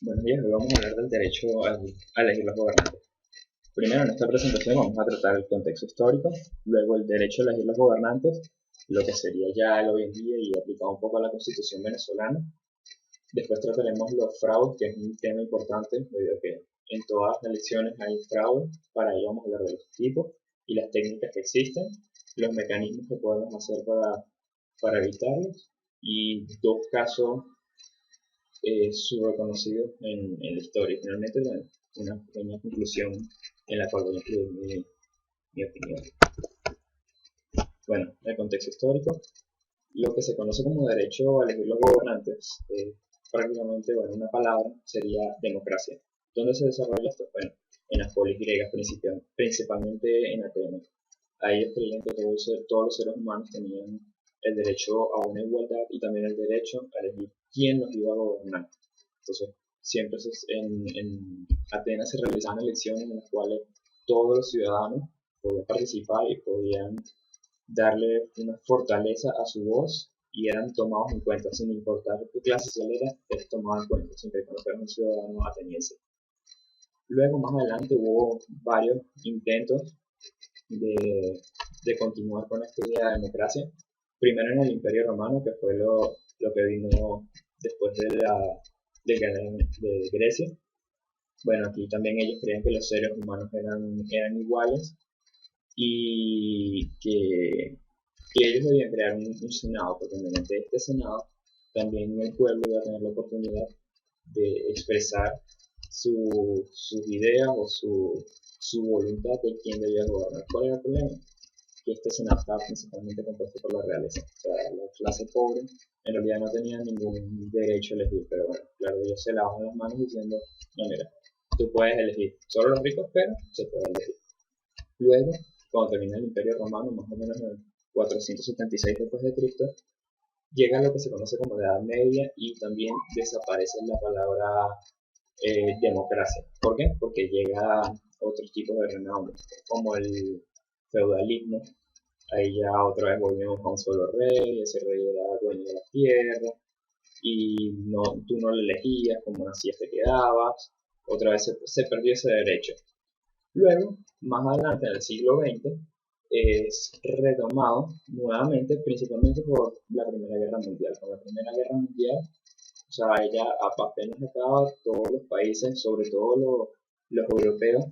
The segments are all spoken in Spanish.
Buenos días, hoy vamos a hablar del derecho a elegir los gobernantes. Primero, en esta presentación vamos a tratar el contexto histórico, luego el derecho a elegir los gobernantes, lo que sería ya el hoy en día y aplicado un poco a la Constitución venezolana. Después trataremos los fraudes, que es un tema importante, debido a que en todas las elecciones hay fraude. Para ello vamos a hablar de los tipos y las técnicas que existen, los mecanismos que podemos hacer para evitarlos, y dos casos subreconocido en la historia. Finalmente, una pequeña conclusión en la cual voy a incluir mi opinión. Bueno, el contexto histórico, lo que se conoce como derecho a elegir los gobernantes, prácticamente, bueno, una palabra sería democracia. ¿Dónde se desarrolla esto? Bueno, en las polis griegas, principalmente en Atenas. Ahí ellos creían que todos los seres humanos tenían el derecho a una igualdad y también el derecho a elegir quién los iba a gobernar. Entonces, siempre en Atenas se realizaban elecciones en las cuales todos los ciudadanos podían participar y podían darle una fortaleza a su voz y eran tomados en cuenta, sin importar qué clase social era, es tomado en cuenta, siempre y cuando fuera un ciudadano ateniense. Luego, más adelante, hubo varios intentos de continuar con esta idea de democracia. Primero en el Imperio Romano, que fue lo que vino después de Grecia. Bueno, aquí también ellos creían que los seres humanos eran iguales y que ellos debían crear un senado, porque mediante este senado también el pueblo iba a tener la oportunidad de expresar sus ideas o su voluntad de quién debía gobernar. ¿Cuál era el problema? Que este senado estaba principalmente compuesto por la realeza. O sea, la clase pobre en realidad no tenía ningún derecho a elegir, pero bueno, claro, ellos se lavaban las manos diciendo, no, mira, tú puedes elegir, solo los ricos, pero se puede elegir. Luego, cuando termina el Imperio Romano, más o menos en el 476 después de Cristo, llega lo que se conoce como la Edad Media y también desaparece la palabra democracia. ¿Por qué? Porque llega otros tipos de renombre, como el feudalismo. Ahí ya otra vez volvimos a un solo rey, ese rey era dueño de la tierra y tú no le elegías, como nacías te quedabas. Otra vez se perdió ese derecho. Luego, más adelante en el siglo XX, es retomado nuevamente, principalmente por la Primera Guerra Mundial. Con la Primera Guerra Mundial, o sea, ella apenas acaba, todos los países, sobre todo los europeos,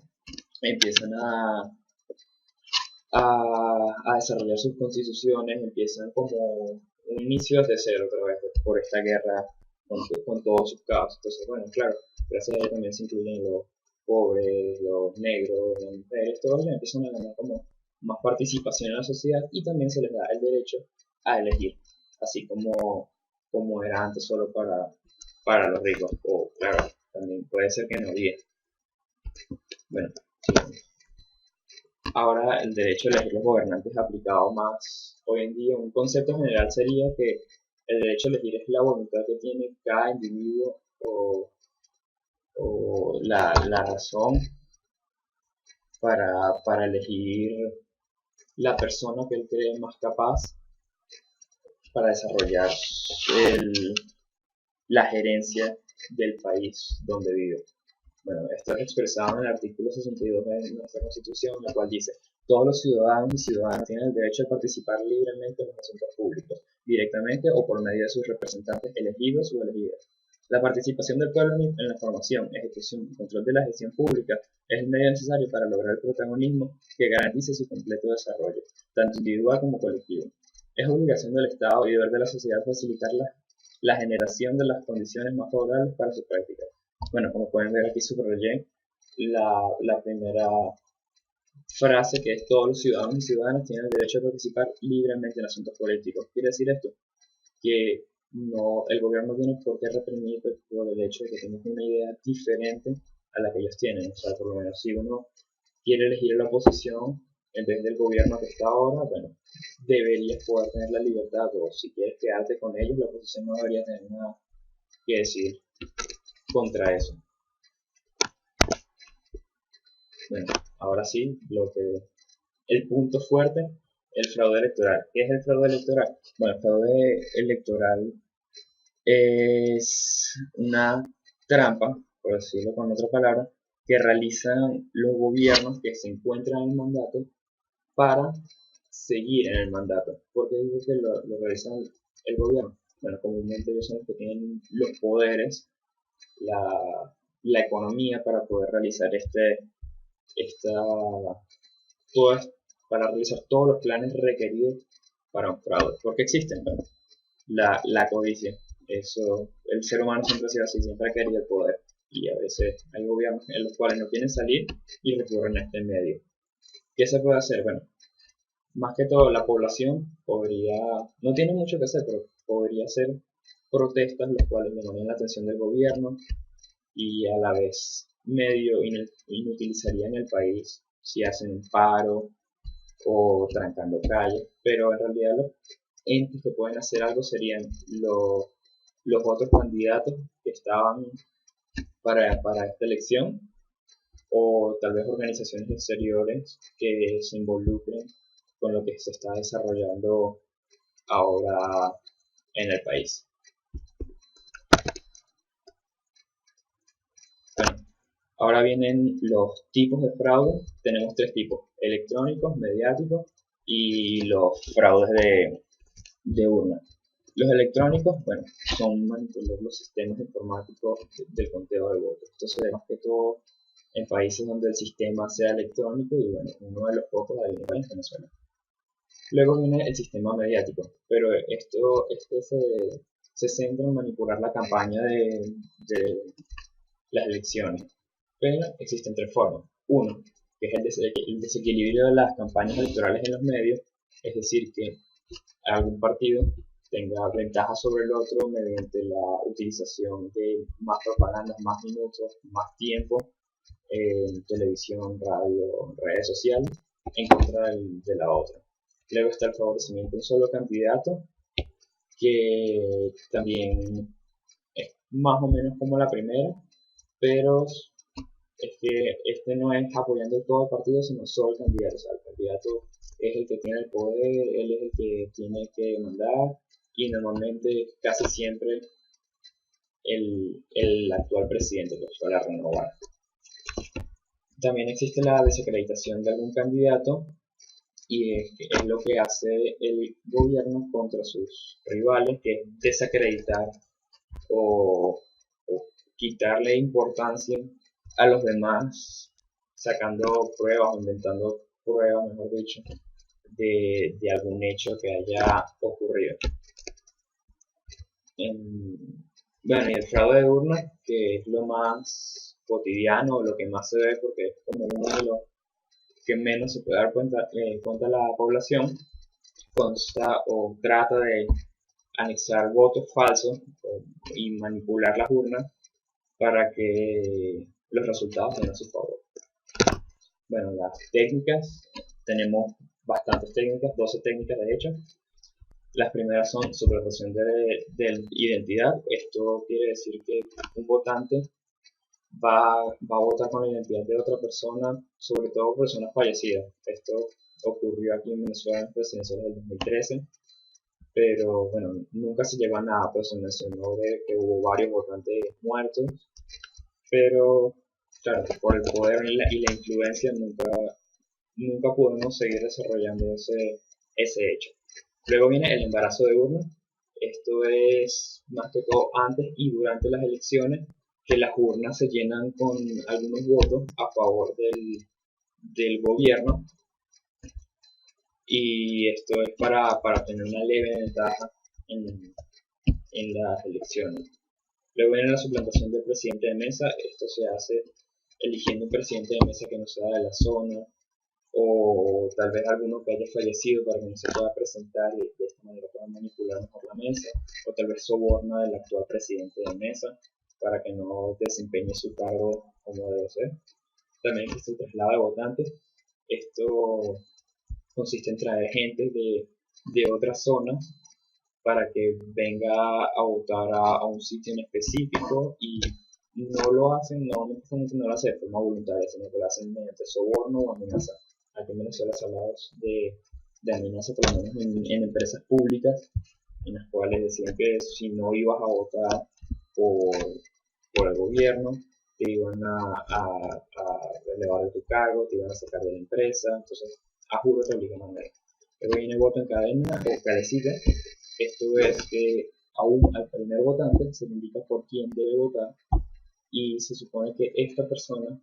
empiezan a desarrollar sus constituciones, empiezan como un inicio desde cero otra vez por esta guerra con todos sus casos. Entonces, bueno, claro, gracias a ella también se incluyen los pobres, los negros, las mujeres, todos ellos empiezan a ganar como más participación en la sociedad y también se les da el derecho a elegir, así como era antes solo para los ricos, o claro, también puede ser que no había. Bueno, ahora el derecho a elegir los gobernantes aplicado más hoy en día, un concepto general sería que el derecho a elegir es la voluntad que tiene cada individuo o la razón para elegir la persona que él cree más capaz para desarrollar el- la gerencia del país donde vive. Bueno, esto es expresado en el artículo 62 de nuestra Constitución, la cual dice: todos los ciudadanos y ciudadanas tienen el derecho a participar libremente en los asuntos públicos, directamente o por medio de sus representantes elegidos o elegidas. La participación del pueblo en la formación, ejecución y control de la gestión pública es el medio necesario para lograr el protagonismo que garantice su completo desarrollo, tanto individual como colectivo. Es obligación del Estado y deber de la sociedad facilitar la generación de las condiciones más favorables para su práctica. Bueno, como pueden ver aquí subrayé la primera frase, que es: todos los ciudadanos y ciudadanas tienen el derecho a participar libremente en asuntos políticos. ¿Quiere decir esto? Que no, el gobierno no tiene por qué reprimir por el hecho de que tengas una idea diferente a la que ellos tienen. O sea, por lo menos si uno quiere elegir a la oposición en vez del gobierno que está ahora, bueno, deberías poder tener la libertad, o si quieres quedarte con ellos, la oposición no debería tener nada que decir contra eso. Bueno, ahora sí, el punto fuerte, el fraude electoral. ¿Qué es el fraude electoral? Bueno, el fraude electoral es una trampa, por decirlo con otra palabra, que realizan los gobiernos que se encuentran en el mandato para seguir en el mandato. Porque digo que lo realizan el gobierno. Bueno, comúnmente ellos son los que tienen los poderes, la economía para poder realizar esta, todo, para realizar todos los planes requeridos para un fraude. Porque existen, ¿no? La codicia. Eso, el ser humano siempre ha sido así, siempre ha querido el poder. Y a veces hay gobiernos en los cuales no quieren salir y recurren a este medio. ¿Qué se puede hacer? Bueno, más que todo la población podría, no tiene mucho que hacer, pero podría hacer protestas los cuales llamarían la atención del gobierno y a la vez medio inutilizarían el país si hacen un paro o trancando calles, pero en realidad los entes que pueden hacer algo serían los otros candidatos que estaban para esta elección o tal vez organizaciones exteriores que se involucren con lo que se está desarrollando ahora en el país. Bueno, ahora vienen los tipos de fraude. Tenemos tres tipos: electrónicos, mediáticos y los fraudes de urna. Los electrónicos, bueno, son manipular los sistemas informáticos del conteo de votos. Esto se ve más que todo en países donde el sistema sea electrónico y bueno, uno de los pocos hay en Venezuela. Luego viene el sistema mediático, pero este se centra en manipular la campaña de las elecciones. Pero existen tres formas. Uno, que es el desequilibrio de las campañas electorales en los medios, es decir, que algún partido tenga ventaja sobre el otro mediante la utilización de más propaganda, más minutos, más tiempo en televisión, radio, redes sociales en contra de la otra. Luego está el favorecimiento de un solo candidato, que también es más o menos como la primera, pero es que este no es apoyando todo el partido, sino solo el candidato. O sea, el candidato es el que tiene el poder, él es el que tiene que mandar y normalmente casi siempre el actual presidente lo suele renovar. También existe la desacreditación de algún candidato y es lo que hace el gobierno contra sus rivales, que es desacreditar o quitarle importancia a los demás, sacando pruebas, inventando pruebas, mejor dicho, de algún hecho que haya ocurrido. Bueno, y el fraude de urna, que es lo más cotidiano, lo que más se ve, porque es como uno de los que menos se puede dar cuenta la población, consta o trata de anexar votos falsos y manipular las urnas para que los resultados sean a su favor. Bueno, las técnicas, tenemos bastantes técnicas, 12 técnicas de hecho. Las primeras son suplantación de identidad. Esto quiere decir que un votante va a votar con la identidad de otra persona, sobre todo personas fallecidas. Esto ocurrió aquí en Venezuela en las presidenciales del 2013, pero bueno, nunca se llegó a nada, pues se mencionó de que hubo varios votantes muertos, pero claro, por el poder y la influencia nunca pudimos seguir desarrollando ese hecho. Luego viene el embarazo de urna. Esto es más que todo antes y durante las elecciones, que las urnas se llenan con algunos votos a favor del gobierno, y esto es para tener una leve ventaja en las elecciones. Luego viene la suplantación del presidente de mesa. Esto se hace eligiendo un presidente de mesa que no sea de la zona, o tal vez alguno que haya fallecido para que no se pueda presentar y de esta manera puedan manipular mejor la mesa, o tal vez soborna del actual presidente de mesa para que no desempeñe su cargo como debe ser. También existe el traslado de votantes. Esto consiste en traer gente de otras zonas para que venga a votar a un sitio en específico, y no lo hacen, normalmente no lo hacen de forma voluntaria, sino que lo hacen mediante soborno o amenaza. Aquí en Venezuela se habla de amenaza, por lo menos en empresas públicas, en las cuales decían que si no ibas a votar por por el gobierno, te iban a relevar de tu cargo, te iban a sacar de la empresa, entonces a juro te obligan a mandar. Luego viene el voto en cadena o cadecita. Esto es que aún al primer votante se le indica por quién debe votar y se supone que esta persona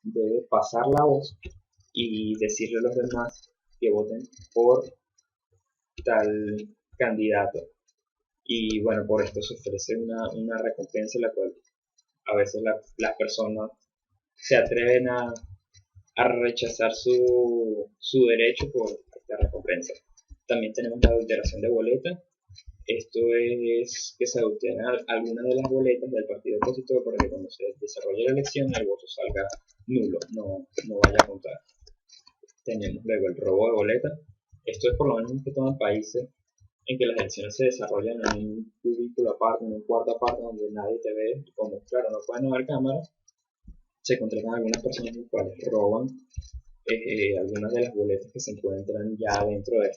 debe pasar la voz y decirle a los demás que voten por tal candidato. Y bueno, por esto se ofrece una recompensa, la cual a veces las personas se atreven a rechazar su derecho por esta recompensa. También tenemos la adulteración de boletas. Esto es que se adulteran algunas de las boletas del partido opositor para que cuando se desarrolle la elección el voto salga nulo, no vaya a contar. Tenemos luego el robo de boletas. Esto es por lo menos que todo en países en que las elecciones se desarrollan en un cubículo aparte, en un cuarto aparte donde nadie te ve, y como claro no pueden haber cámaras, se contratan algunas personas las cuales roban algunas de las boletas que se encuentran ya dentro de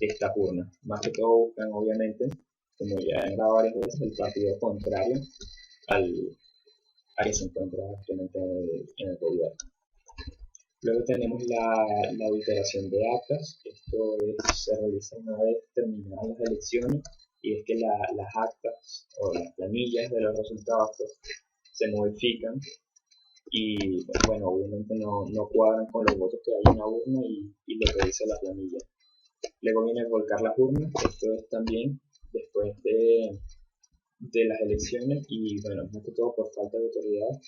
esta urna. Más que todo buscan obviamente, como ya he hablado varias veces, el partido contrario al que se encuentra actualmente en el gobierno. Luego tenemos la adulteración de actas. Esto se realiza una vez terminadas las elecciones y es que las actas o las planillas de los resultados pues, se modifican y bueno, obviamente no cuadran con los votos que hay en la urna y lo que dice la planilla. Luego viene volcar las urnas. Esto es también después de las elecciones y bueno, más que todo por falta de autoridad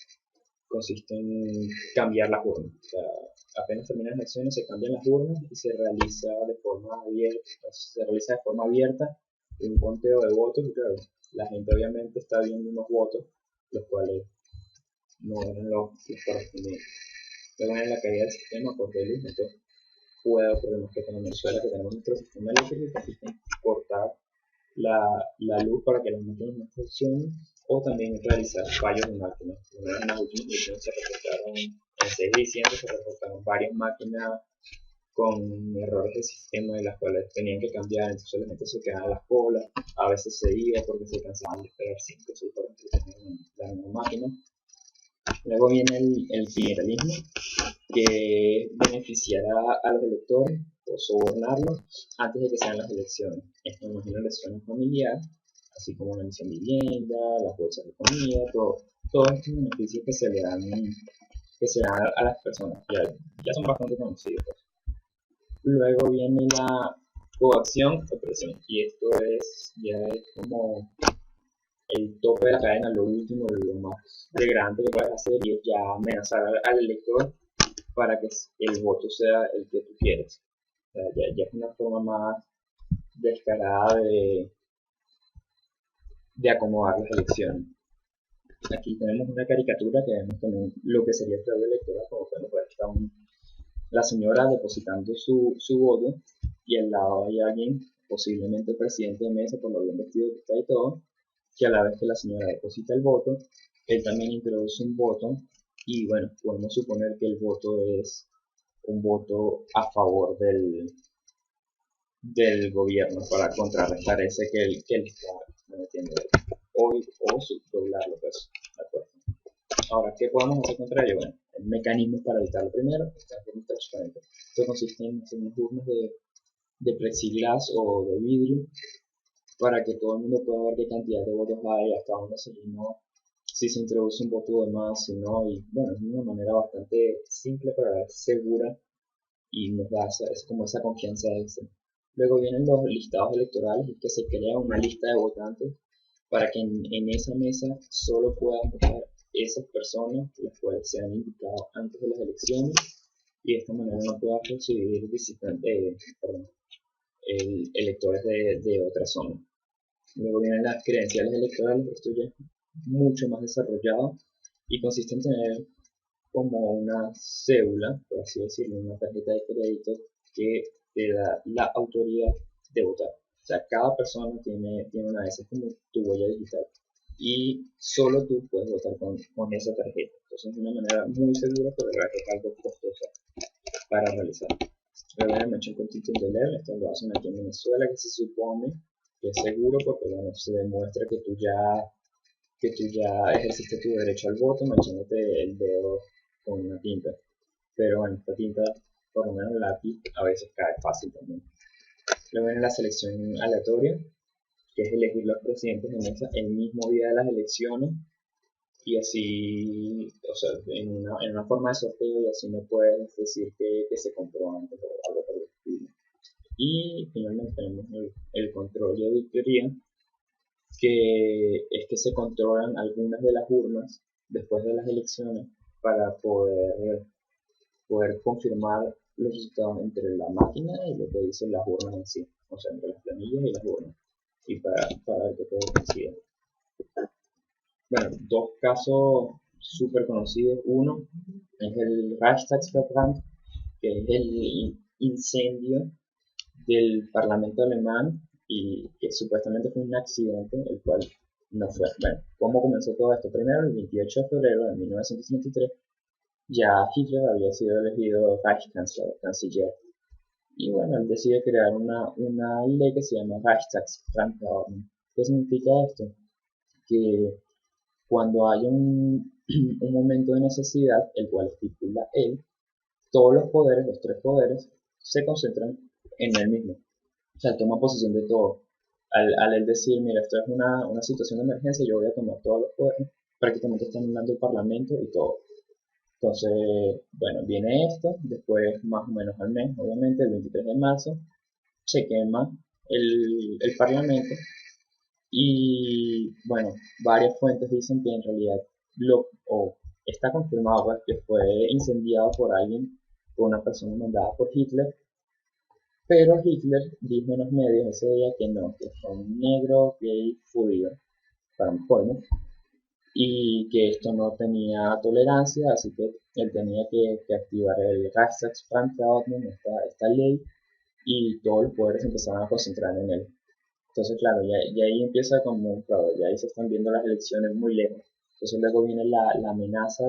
consiste en cambiar las urnas. O sea, apenas terminan las elecciones se cambian las urnas y se realiza de forma abierta un conteo de votos y claro, la gente obviamente está viendo unos votos los cuales no eran los correspondientes. Luego viene la caída del sistema porque el esto puede ocurrir más que en Venezuela, que tenemos nuestro sistema eléctrico que consiste en cortar la luz para que las máquinas no funcionen o también realizar fallos de máquinas. En las últimas elecciones se reportaron, el 6 de diciembre se reportaron varias máquinas con errores de sistema de las cuales tenían que cambiar, entonces la gente se quedaba en las colas, a veces se iba porque se cansaban de esperar 5 o 6 horas que tenían la misma máquina. Luego viene el clientelismo, que beneficiará a los electores o sobornarlos antes de que sean las elecciones. Esto imagina elecciones familiares, así como la misión de vivienda, las bolsas de comida, todos estos beneficios que se le dan a las personas, ya son bastante conocidos. Luego viene la coacción o presión, y esto ya es como el tope de la cadena, lo último, lo más grande que puedes hacer y es ya amenazar al elector para que el voto sea el que tú quieres. O sea, ya es una forma más descarada de acomodar las elecciones. Aquí tenemos una caricatura que vemos también lo que sería el fraude electoral, como cuando está la señora depositando su voto y al lado hay alguien, posiblemente el presidente de mesa por lo bien vestido que está y todo, que a la vez que la señora deposita el voto, él también introduce un voto y bueno, podemos suponer que el voto es un voto a favor del gobierno para contrarrestar ese que él está metiendo o subdoblarlo, pues, ¿de acuerdo? Ahora, ¿qué podemos hacer contra ello? Bueno, el mecanismo para evitarlo primero está muy transparente. Esto consiste en hacer unas urnas de plexiglas o de vidrio para que todo el mundo pueda ver qué cantidad de votos hay, hasta dónde se llenó, si se introduce un voto de más, si no, y bueno, es una manera bastante simple pero a la vez segura y nos da como esa confianza extra. Luego vienen los listados electorales, y que se crea una lista de votantes para que en esa mesa solo puedan votar esas personas las cuales se han indicado antes de las elecciones y de esta manera no pueda recibir electores de otra zona. Luego vienen las credenciales electorales, esto ya es mucho más desarrollado y consiste en tener como una cédula, por así decirlo, una tarjeta de crédito que te da la autoridad de votar. O sea, cada persona tiene una de esas como tu huella digital y solo tú puedes votar con esa tarjeta. Entonces es una manera muy segura, pero la verdad que es algo costosa para realizar. Luego viene el Machine Constituent Leer, esto lo hacen aquí en Venezuela, que se supone que es seguro porque bueno, se demuestra que tú ya que tú ya ejerciste tu derecho al voto manchándote el dedo con una tinta. Pero bueno, esta tinta, por lo menos el lápiz, a veces cae fácil también. Luego viene la selección aleatoria, que es elegir los presidentes de mesa el mismo día de las elecciones y así, o sea, en una forma de sorteo y así no puedes decir que se compró antes o algo por el estilo. Y finalmente tenemos el control de auditoría, que es que se controlan algunas de las urnas después de las elecciones para poder confirmar los resultados entre la máquina y lo que dicen las urnas en sí, o sea, entre las planillas y las urnas, y para ver que todo coincida. Bueno, dos casos súper conocidos. Uno es el Reichstagsbrand, que es el incendio del Parlamento alemán y que supuestamente fue un accidente, el cual no fue. Bueno, ¿cómo comenzó todo esto? Primero, el 28 de febrero de 1933, ya Hitler había sido elegido Reichskanzler, canciller. Y bueno, él decide crear una ley que se llama Reichstagsbrandverordnung. ¿Qué significa esto? Que cuando haya un momento de necesidad, el cual estipula él, todos los poderes, los tres poderes, se concentran en él mismo. O sea, toma posesión de todo. Al él decir, mira, esto es una situación de emergencia, yo voy a tomar todos los poderes, prácticamente está anulando el parlamento y todo. Entonces, bueno, viene esto, después más o menos al mes, obviamente, el 23 de marzo, se quema el parlamento y, bueno, varias fuentes dicen que en realidad está confirmado pues, que fue incendiado por alguien, por una persona mandada por Hitler, pero Hitler dijo en los medios ese día que no, que fue un negro gay judío, para mejor, ¿no? Y que esto no tenía tolerancia, así que él tenía que activar el Reichstagsbrandverordnung, esta ley, y todos los poderes empezaron a concentrar en él. Entonces, claro, ya ahí empieza como, claro, ya ahí se están viendo las elecciones muy lejos. Entonces luego viene la amenaza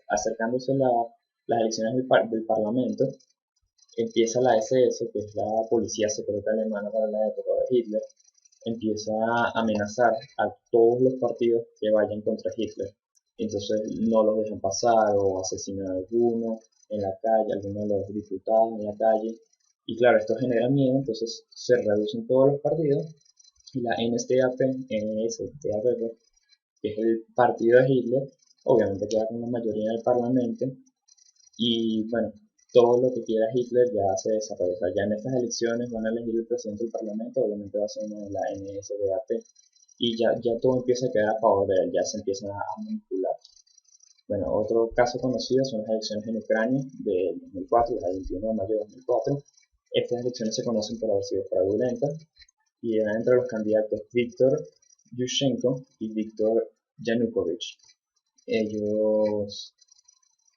acercándose las elecciones del Parlamento, empieza la SS, que es la policía secreta alemana para la época de Hitler, empieza a amenazar a todos los partidos que vayan contra Hitler. Entonces no los dejan pasar o asesinan a alguno en la calle, algunos de los diputados en la calle. Y claro, esto genera miedo, entonces se reducen todos los partidos y la NSDAP, NSDAP, que es el partido de Hitler, obviamente queda con la mayoría en el parlamento y bueno, todo lo que quiera Hitler ya se desarrolla. O sea, ya en estas elecciones van a elegir el presidente del parlamento, obviamente va a ser uno de la NSDAP y ya todo empieza a quedar a favor de él, ya se empiezan a manipular. Bueno, otro caso conocido son las elecciones en Ucrania de 2004, el 21 de mayo de 2004. Estas elecciones se conocen por haber sido fraudulentas y eran entre los candidatos Viktor Yushchenko y Viktor Yanukovych. Ellos,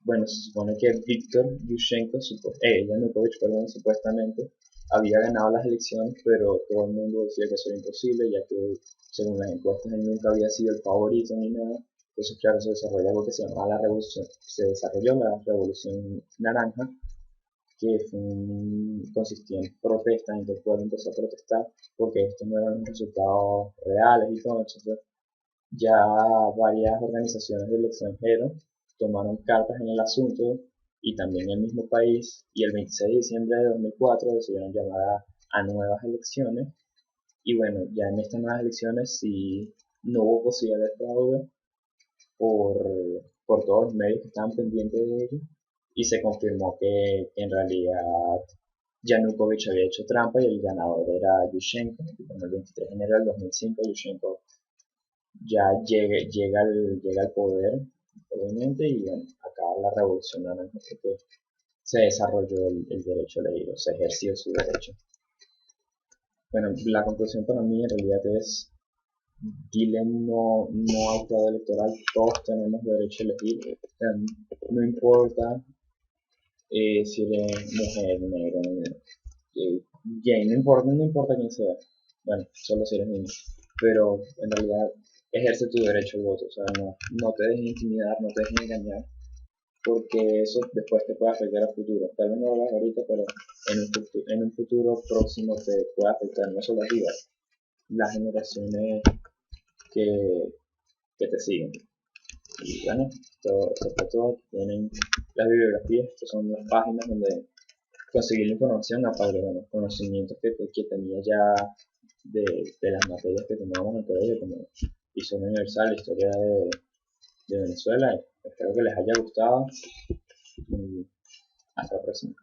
bueno, se supone que Viktor Yanukovych, perdón, supuestamente había ganado las elecciones, pero todo el mundo decía que eso era imposible, ya que según las encuestas él nunca había sido el favorito ni nada. Entonces, claro, se desarrolló algo que se llamaba la revolución, se desarrolló la revolución naranja, que consistía en protestas, en que el pueblo empezó a protestar porque estos no eran los resultados reales y todo. Entonces, ya varias organizaciones del extranjero tomaron cartas en el asunto y también el mismo país, y el 26 de diciembre de 2004 decidieron llamar a nuevas elecciones. Y bueno, ya en estas nuevas elecciones sí no hubo posibilidad de fraude por, por todos los medios que estaban pendientes de ello, y se confirmó que en realidad Yanukovych había hecho trampa y el ganador era Yushchenko. Y con el 23 de enero del 2005 Yushchenko ya llega al poder, obviamente, y bueno, acaba la revolución naranja porque se desarrolló el derecho a elegir, o se ejerció su derecho. Bueno, la conclusión para mí en realidad es, dile no al fraude electoral, todos tenemos derecho a elegir, no importa si eres mujer, negro, gay, no importa quién sea, bueno, solo si eres niño, pero en realidad ejerce tu derecho al voto, o sea, no te dejes intimidar, no te dejes engañar, porque eso después te puede afectar a futuro. Tal vez no lo hagas ahorita, pero en un futuro próximo te puede afectar no solo a ti, las generaciones que, que te siguen. Y bueno, esto fue todo. Aquí tienen las bibliografías, estas son las páginas donde conseguir la información, aparte de los conocimientos que tenía ya de las materias que tomábamos en el colegio, como historia universal, historia de Venezuela. Espero que les haya gustado y hasta la próxima.